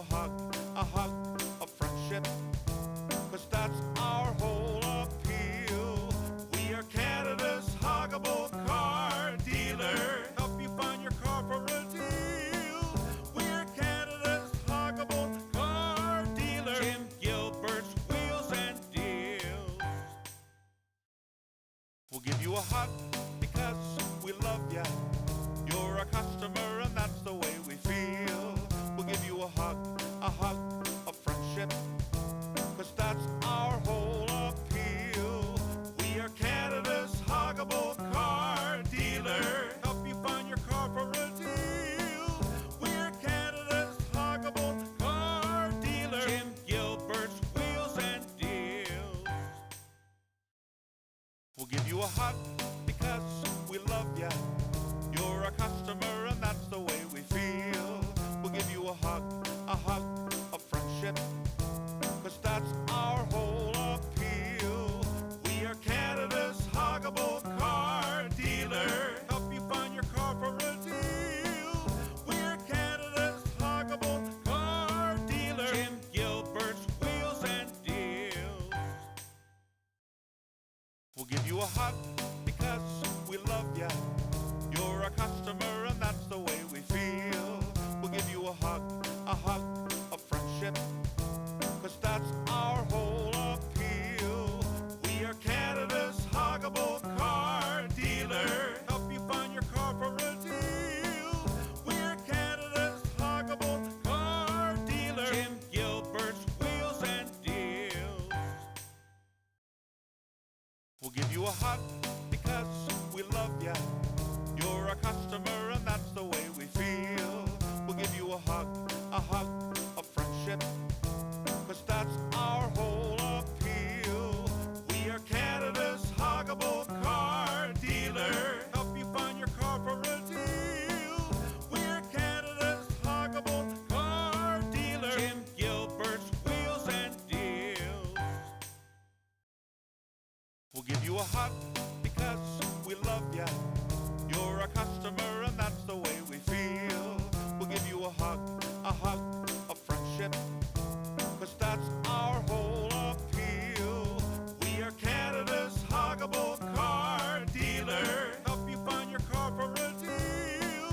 a hug of friendship, 'cause that's our whole appeal. We are Canada's huggable car dealer. Help you find your car for a deal. We're Canada's huggable car dealer. Jim Gilbert's Wheels and Deals. We'll give you a hug because we love ya. You're a customer and that's the way we feel. We'll give you a hug of friendship, 'cause that's our whole appeal. We are Canada's huggable car dealer. Help you find your car for a deal. We're Canada's huggable car dealer. Jim Gilbert's Wheels and Deals. We'll give you a hug because we love ya. You're a customer and that's the way we feel. We'll give you a hug of friendship, 'cause that's our whole appeal. We are Canada's huggable car dealer. Help you find your car for a deal. We're Canada's huggable car dealer. Jim Gilbert's Wheels and Deals. We'll give you a hug because we love ya. You're a customer and that's the way we feel. We'll give you a hug of friendship, 'cause that's our whole appeal. We are Canada's huggable car dealer. Help you find your car for a deal. We're Canada's huggable car dealer. Jim Gilbert's Wheels and Deals. We'll give you a hug because we love ya. You're a customer and that's the way we feel. We'll give you a hug of friendship, 'cause that's our whole appeal. We are Canada's huggable car dealer. Help you find your car for a deal. We're Canada's huggable car dealer. Jim Gilbert's Wheels and Deals. We'll give you a hug because we love ya. You're a customer and that's the way we feel. We'll give you a hug of friendship, 'cause that's our whole appeal. We are Canada's huggable car dealer. Help you find your car for a deal. We're Canada's huggable car dealer. Jim Gilbert's Wheels and Deals. We'll give you a hug because we love ya. You're a customer and that's the way we feel. We'll give you a hug of friendship, 'cause that's our whole appeal. We are Canada's huggable car dealer. Help you find your car for a deal.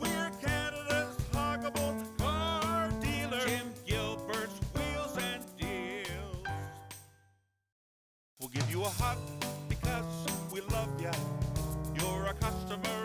We're Canada's huggable car dealer. Jim Gilbert's Wheels and Deals. We'll give you a hug because we love ya. You're a customer